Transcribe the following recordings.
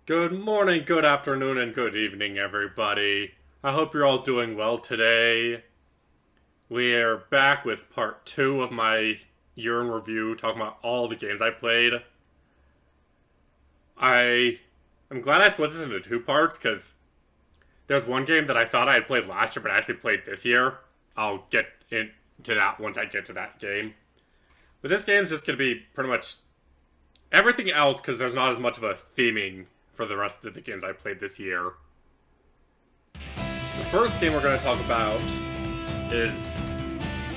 Good morning, good afternoon, and good evening, everybody. I hope you're all doing well today. We're back with part 2 of my year in review, talking about all the games I played. I'm glad I split this into 2 parts, because there's one game that I thought I had played last year, but I actually played this year. I'll get into that once I get to that game. But this game's just going to be pretty much everything else, because there's not as much of a theming for the rest of the games I played this year. The first game we're going to talk about is,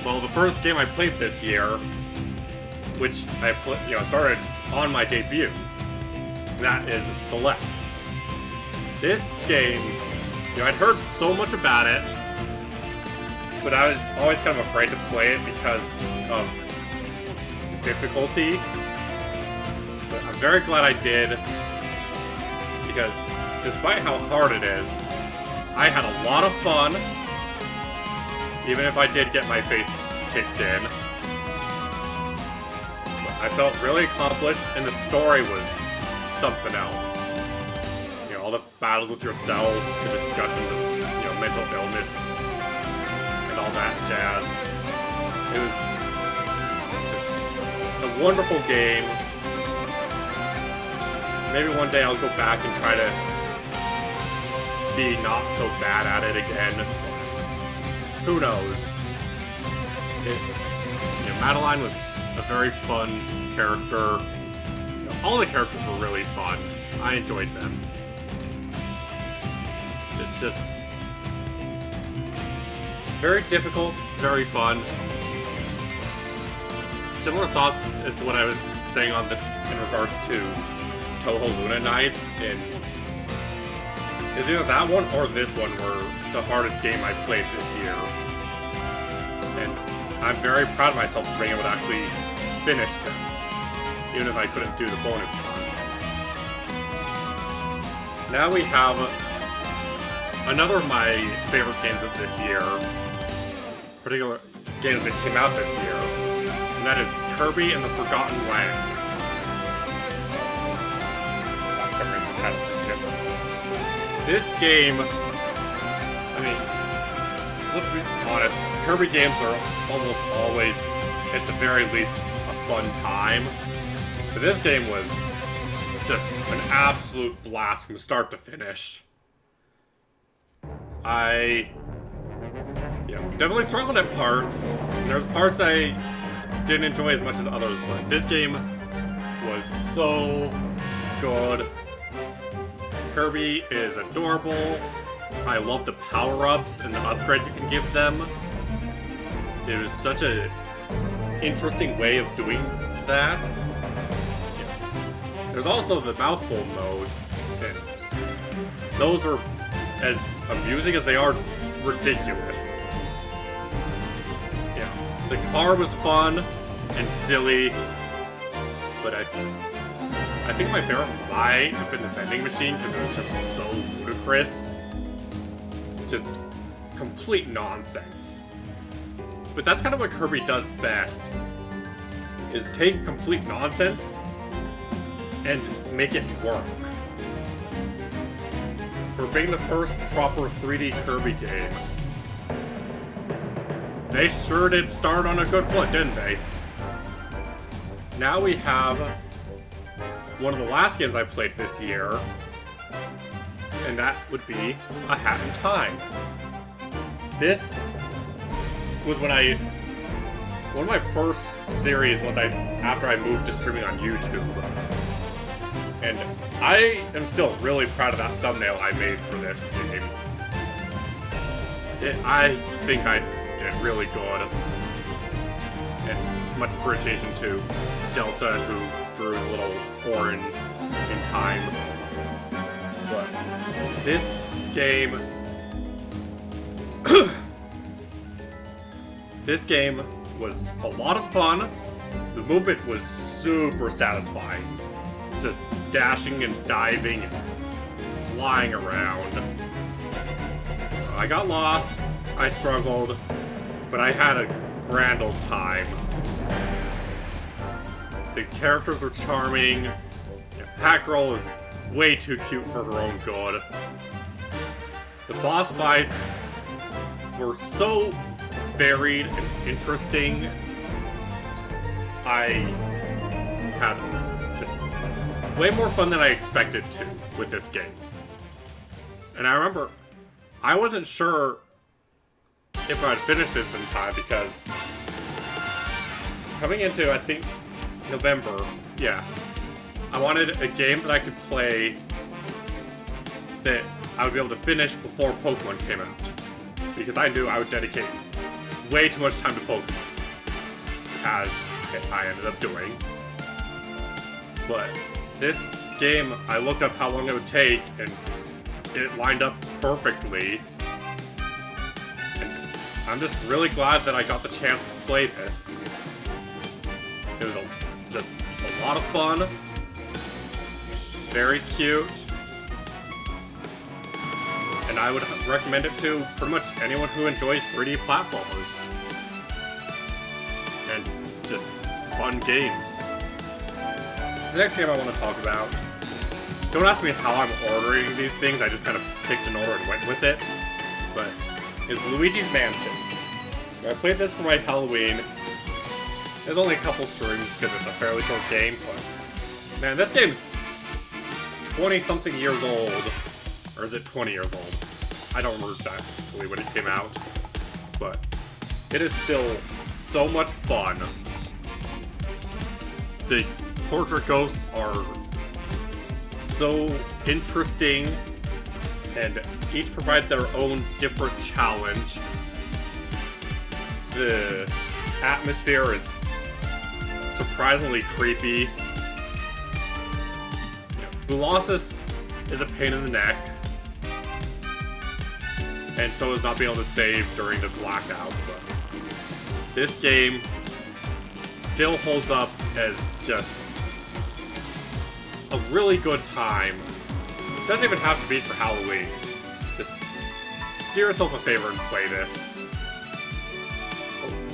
well, the first game I played this year, which I started on my debut. And that is Celeste. This game, I'd heard so much about it, but I was always kind of afraid to play it because of the difficulty. But I'm very glad I did, because despite how hard it is, I had a lot of fun, even if I did get my face kicked in. But I felt really accomplished, and the story was something else. All the battles with yourself, the discussions of, mental illness, and all that jazz. It was just a wonderful game. Maybe one day I'll go back and try to be not so bad at it again. Who knows? Madeline was a very fun character. All the characters were really fun. I enjoyed them. It's just very difficult, very fun. Similar thoughts as to what I was saying in regards to Toho Luna Nights, and is either that one or this one were the hardest game I played this year. And I'm very proud of myself for being able to actually finish them, even if I couldn't do the bonus content. Now we have another of my favorite games of this year, particular games that came out this year, and that is Kirby and the Forgotten Land. This game, let's be honest, Kirby games are almost always, at the very least, a fun time. But this game was just an absolute blast from start to finish. I definitely struggled at parts. There's parts I didn't enjoy as much as others, but this game was so good. Kirby is adorable. I love the power-ups and the upgrades you can give them. It was such an interesting way of doing that. There's also the mouthful modes, and those are as amusing as they are ridiculous. The car was fun and silly, but I think my favorite might have been the vending machine, because it was just so ludicrous. Just complete nonsense. But that's kind of what Kirby does best, is take complete nonsense and make it work. For being the first proper 3D Kirby game, they sure did start on a good foot, didn't they? Now we have one of the last games I played this year, and that would be A Hat in Time. This was one of my first series after I moved to streaming on YouTube. And I am still really proud of that thumbnail I made for this game. I think I did really good. And much appreciation to Delta, who drew the little Orin in time. But this game... this game was a lot of fun. The movement was super satisfying. Just dashing and diving and flying around. I got lost, I struggled, but I had a grand old time. The characters were charming. Hat Girl is way too cute for her own good. The boss fights were so varied and interesting. I had just way more fun than I expected to with this game. And I remember, I wasn't sure if I'd finish this in time because coming into, I think, November, yeah, I wanted a game that I could play that I would be able to finish before Pokemon came out. Because I knew I would dedicate way too much time to Pokemon, as I ended up doing. But this game, I looked up how long it would take, and it lined up perfectly. And I'm just really glad that I got the chance to play this. It was just a lot of fun, very cute, and I would recommend it to pretty much anyone who enjoys 3D platformers and just fun games. The next game I want to talk about, don't ask me how I'm ordering these things, I just kind of picked an order and went with it, but is Luigi's Mansion. I played this for my Halloween. There's only a couple streams because it's a fairly short game, but man, this game's 20-something years old. Or is it 20 years old? I don't remember exactly when it came out. But it is still so much fun. The portrait ghosts are so interesting, and each provide their own different challenge. The atmosphere is surprisingly creepy. Colossus is a pain in the neck, and so is not being able to save during the blackout, but this game still holds up as just a really good time. It doesn't even have to be for Halloween. Just do yourself a favor and play this.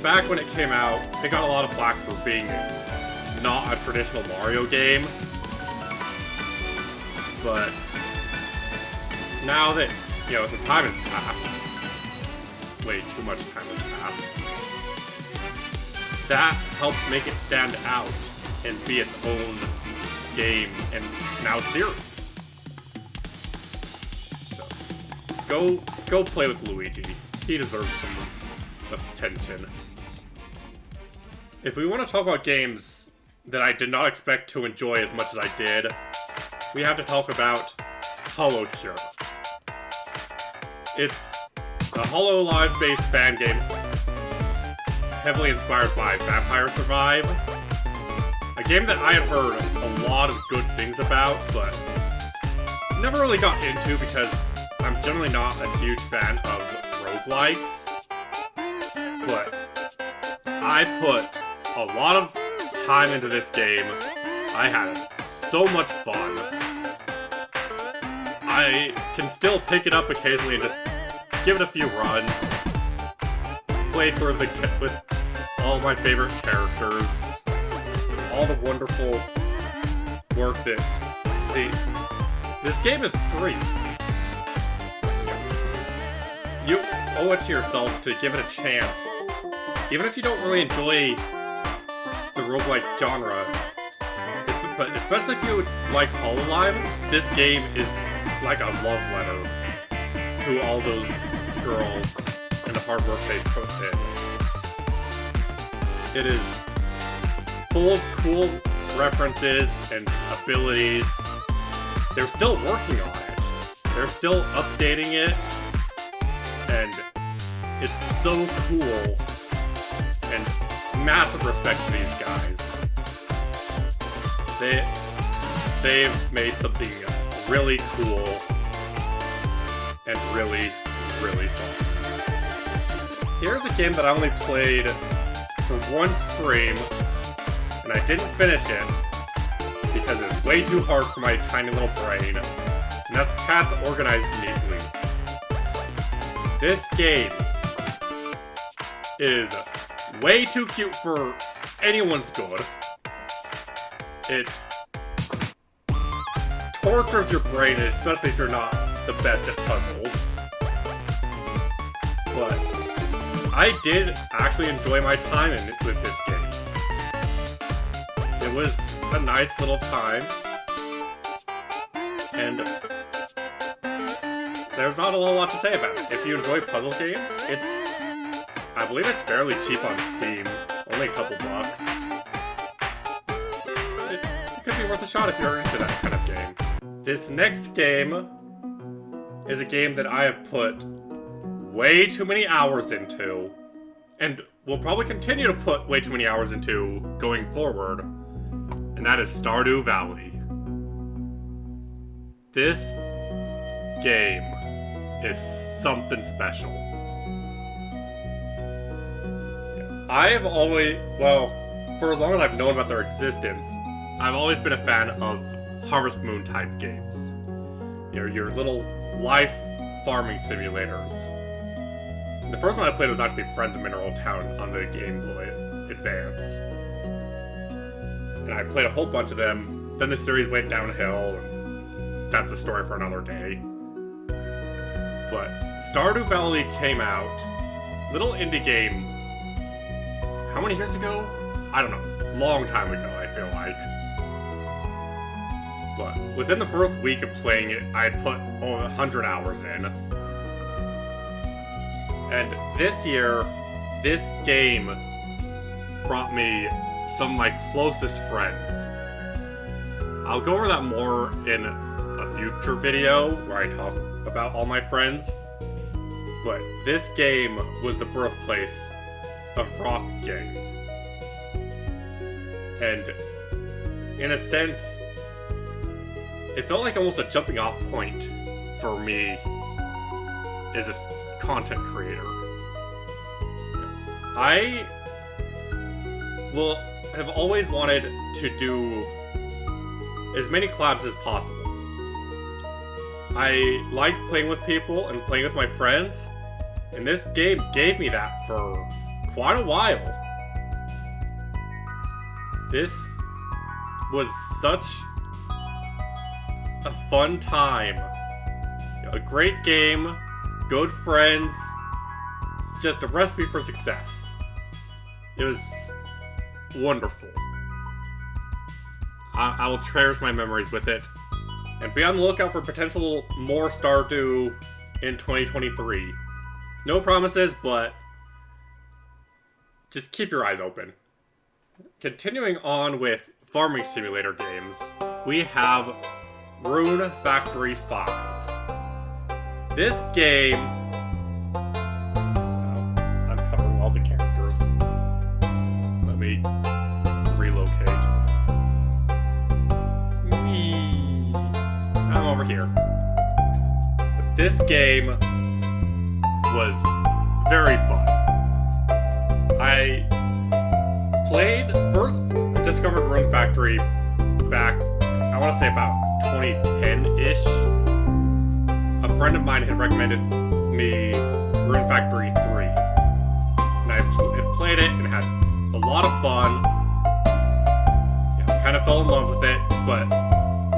Back when it came out, it got a lot of flack for being not a traditional Mario game. But now that, some time has passed, way too much time has passed, that helps make it stand out and be its own game and now series. So, go play with Luigi. He deserves some attention. If we want to talk about games that I did not expect to enjoy as much as I did, we have to talk about Holocure. It's a HoloLive-based fan game, heavily inspired by Vampire Survive. A game that I had heard a lot of good things about, but never really got into because I'm generally not a huge fan of roguelikes. But I put a lot of time into this game. I had so much fun. I can still pick it up occasionally and just give it a few runs. Play through with all my favorite characters. All the wonderful work that this game is free. You owe it to yourself to give it a chance. Even if you don't really enjoy the roguelike genre, but especially if you like HoloLive, this game is like a love letter to all those girls and the hard work they put in. It is full of cool references and abilities. They're still working on it. They're still updating it. And it's so cool. And massive respect to these guys. They've made something really cool and really, really fun. Here's a game that I only played for one stream, and I didn't finish it because it's way too hard for my tiny little brain, and that's Cats Organized Neatly. This game is way too cute for anyone's good. It tortures your brain, especially if you're not the best at puzzles. But I did actually enjoy my time with this game. It was a nice little time, and there's not a whole lot to say about it. If you enjoy puzzle games, I believe it's fairly cheap on Steam, only a couple bucks. It could be worth a shot if you're into that kind of game. This next game is a game that I have put way too many hours into, and will probably continue to put way too many hours into going forward, and that is Stardew Valley. This game is something special. I have always, well, for as long as I've known about their existence, I've always been a fan of Harvest Moon type games. You know, your little life farming simulators. The first one I played was actually Friends of Mineral Town on the Game Boy Advance. And I played a whole bunch of them, then the series went downhill, and that's a story for another day. But Stardew Valley came out, little indie game, how many years ago? I don't know, long time ago I feel like. But within the first week of playing it, I had put over 100 hours in. And this year, this game brought me some of my closest friends. I'll go over that more in a future video where I talk about all my friends. But this game was the birthplace of rock game. And in a sense, it felt like almost a jumping off point for me as a content creator. I have always wanted to do as many collabs as possible. I like playing with people and playing with my friends, and this game gave me that for quite a while. This was such a fun time. A great game, good friends. It's just a recipe for success. It was wonderful. I will cherish my memories with it. And be on the lookout for potential more Stardew in 2023. No promises, but just keep your eyes open. Continuing on with farming simulator games, we have Rune Factory 5. This game... I'm covering all the characters. Let me relocate. I'm over here. But this game was very fun. I discovered Rune Factory back, I want to say about 2010-ish. A friend of mine had recommended me Rune Factory 3. And I had played it and had a lot of fun. Kind of fell in love with it, but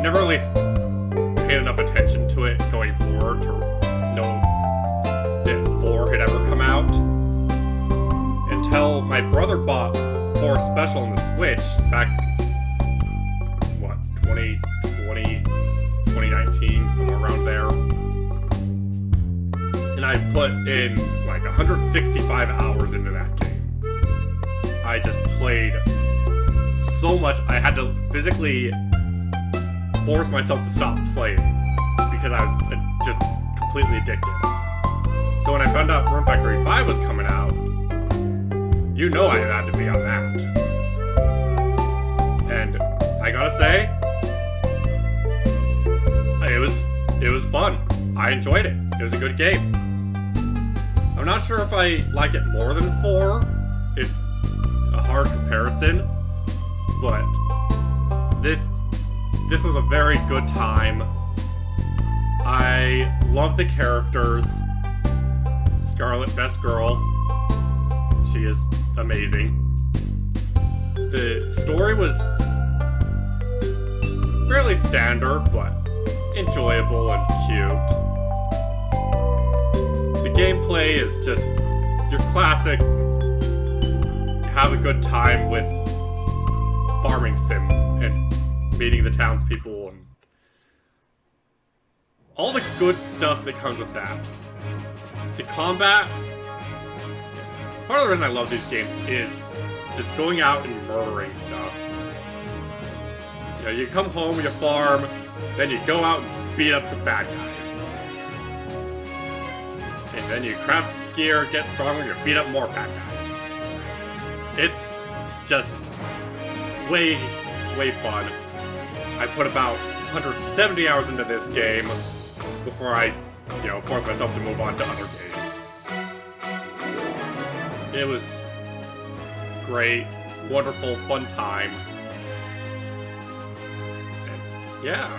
never really paid enough attention to it going forward to know that 4 had ever come out. Until my brother bought 4 Special on the Switch back, 2020, 2019, somewhere around there. And I put in like 165 hours into that game. I just played so much, I had to physically force myself to stop playing because I was just completely addicted. So when I found out Rune Factory 5 was coming out, you know I had to be on that. And I gotta say, it was fun. I enjoyed it. It was a good game. I'm not sure if I like it more than 4. It's a hard comparison, but this was a very good time. I love the characters. Scarlet, best girl. She is amazing. The story was fairly standard, but enjoyable and cute. The gameplay is just your classic have a good time with farming sim and meeting the townspeople and all the good stuff that comes with that. The combat, part of the reason I love these games is just going out and murdering stuff. You know, you come home, you farm, then you go out and beat up some bad guys. And then you craft gear, get stronger, you beat up more bad guys. It's just way fun. I put about 170 hours into this game before I, forced myself to move on to other games. It was great, wonderful, fun time. And yeah,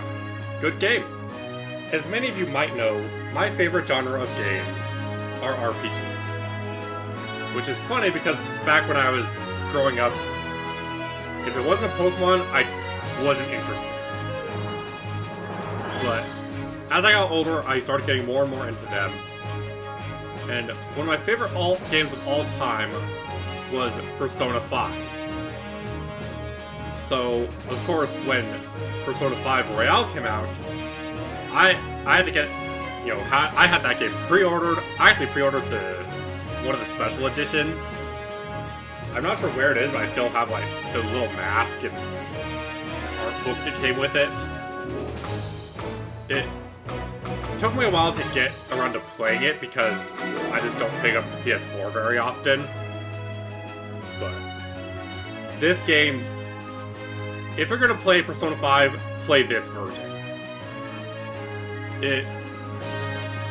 good game. As many of you might know, my favorite genre of games are RPGs. Which is funny because back when I was growing up, if it wasn't a Pokemon, I wasn't interested. But as I got older, I started getting more and more into them. And one of my favorite games of all time was Persona 5. So, of course, when Persona 5 Royale came out, I had to get, I had that game pre-ordered. I actually pre-ordered one of the special editions. I'm not sure where it is, but I still have, the little mask and art book that came with it. It took me a while to get around to playing it because I just don't pick up the PS4 very often. But this game, if you're gonna play Persona 5, play this version. It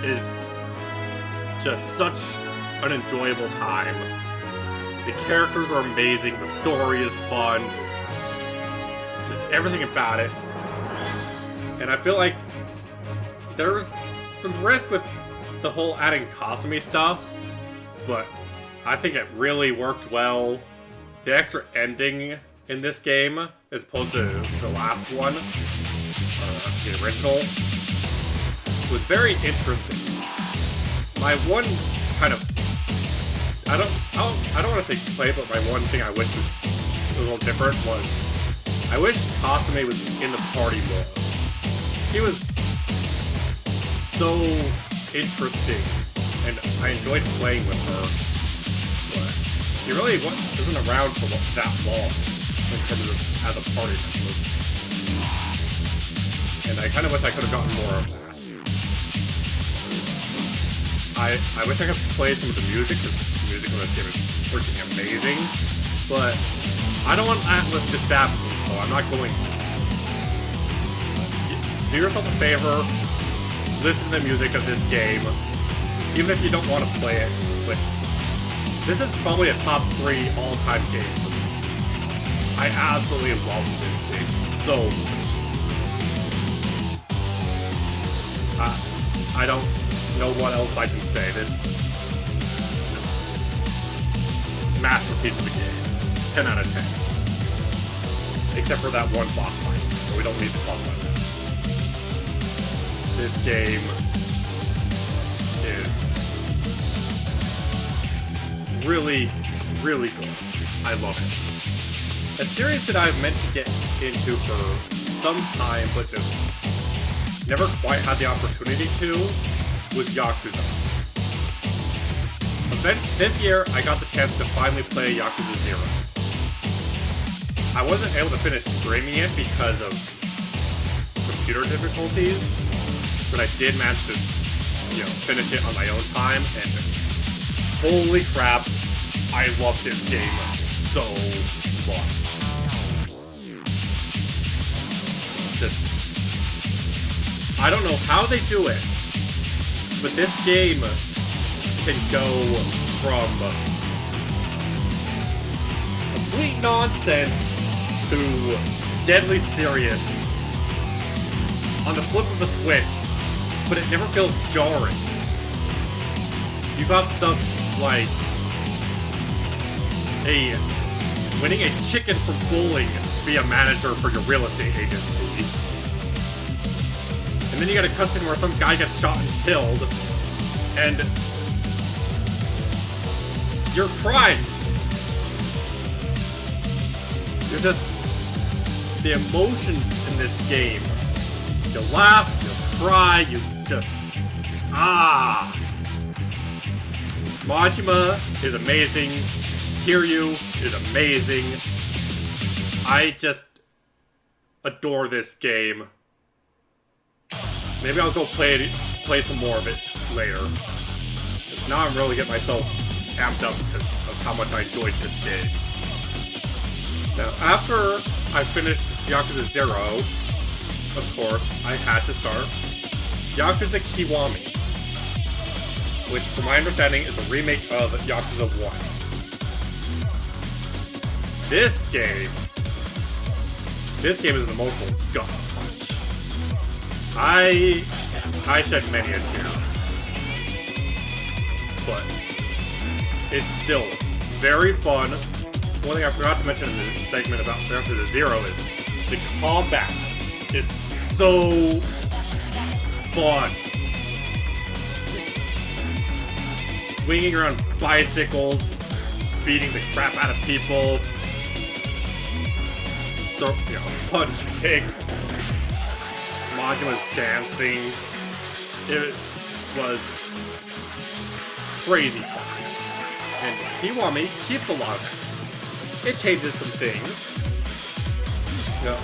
is just such an enjoyable time. The characters are amazing, the story is fun, just everything about it. And I feel like there's some risk with the whole adding Kasumi stuff, but I think it really worked well. The extra ending in this game, as opposed to the last one, the original, was very interesting. My one kind of, I don't want to say play, but my one thing I wish was a little different was, I wish Kasumi was in the party more. She was so interesting, and I enjoyed playing with her, but she really isn't around for that long in terms of as a party member. And I kind of wish I could have gotten more of that. I wish I could play some of the music, because the music in this game is freaking amazing, but I don't want Atlas to stab me, so I'm not going to. Do yourself a favor, listen to the music of this game, even if you don't want to play it, but this is probably a top 3 all-time game for me. I absolutely love this game so much. I don't know what else I can say. This masterpiece of a game. 10 out of 10. Except for that one boss fight, so we don't need to talk about that. This game is really, really good. I love it. A series that I've meant to get into for some time, but just never quite had the opportunity to, was Yakuza. But this year, I got the chance to finally play Yakuza 0. I wasn't able to finish streaming it because of computer difficulties, but I did manage to, finish it on my own time, and holy crap, I love this game so much. I don't know how they do it, but this game can go from complete nonsense to deadly serious on the flip of a switch, but it never feels jarring. You got stuff like winning a chicken from bowling to be a manager for your real estate agency. And then you get a cutscene where some guy gets shot and killed, and you're crying. You're just... The emotions in this game. You laugh, you cry, you just... Ah! Majima is amazing. Kiryu is amazing. I just adore this game. Maybe I'll go play some more of it later. Because now I'm really getting myself amped up because of how much I enjoyed this game. Now, after I finished Yakuza 0, of course, I had to start Yakuza Kiwami, which, from my understanding, is a remake of Yakuza 1. This game is an emotional gut punch. I shed many a tear, but it's still very fun. One thing I forgot to mention in the segment about Yakuza 0 is the combat is so fun. Swinging around bicycles, beating the crap out of people, punching, Majima's dancing. It was crazy fun. And Kiwami keeps a lot of it. It changes some things. The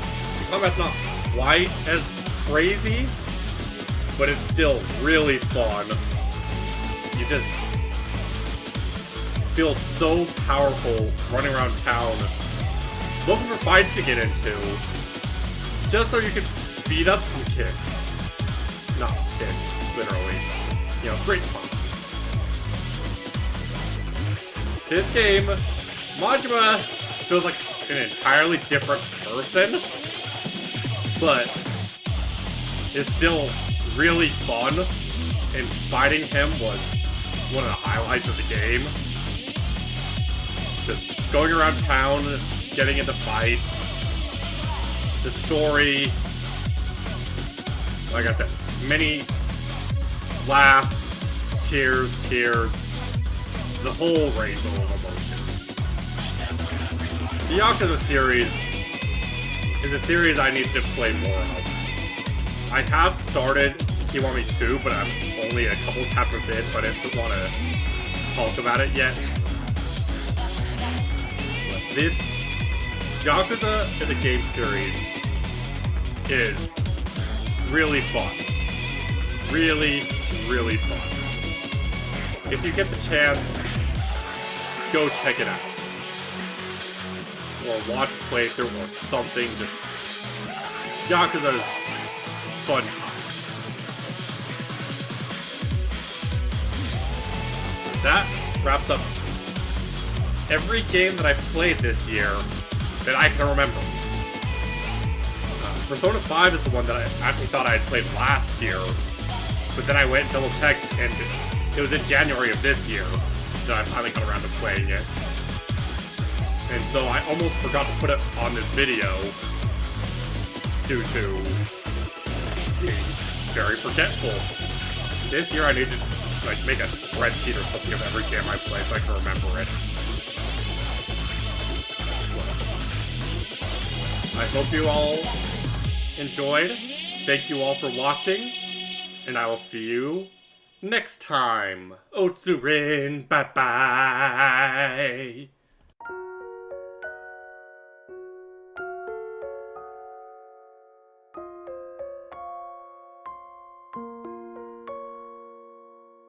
combat's not quite as crazy, but it's still really fun. You just feel so powerful running around town, looking for fights to get into, just so you can beat up some kids. Not kids, literally. Street punks. This game, Majima feels like an entirely different person, but it's still really fun, and fighting him was one of the highlights of the game. Just going around town, getting into fights, the story, like I said, many laughs, tears, the whole rainbow of emotions. The Yakuza series is a series I need to play more of. I have started Kiwami 2, but I'm only a couple chapters in, so I didn't want to talk about it yet. But this Yakuza as a game series is really fun. Really, really fun. If you get the chance, go check it out. Or watch a playthrough or something. Just Yakuza's fun times. That wraps up every game that I've played this year that I can remember. Persona 5 is the one that I actually thought I had played last year, but then I went and double checked, and it was in January of this year that I finally got around to playing it. And so I almost forgot to put it on this video due to being very forgetful. This year I need to make a spreadsheet or something of every game I play so I can remember it. I hope you all enjoyed. Thank you all for watching, and I will see you next time. Otsurin, bye-bye.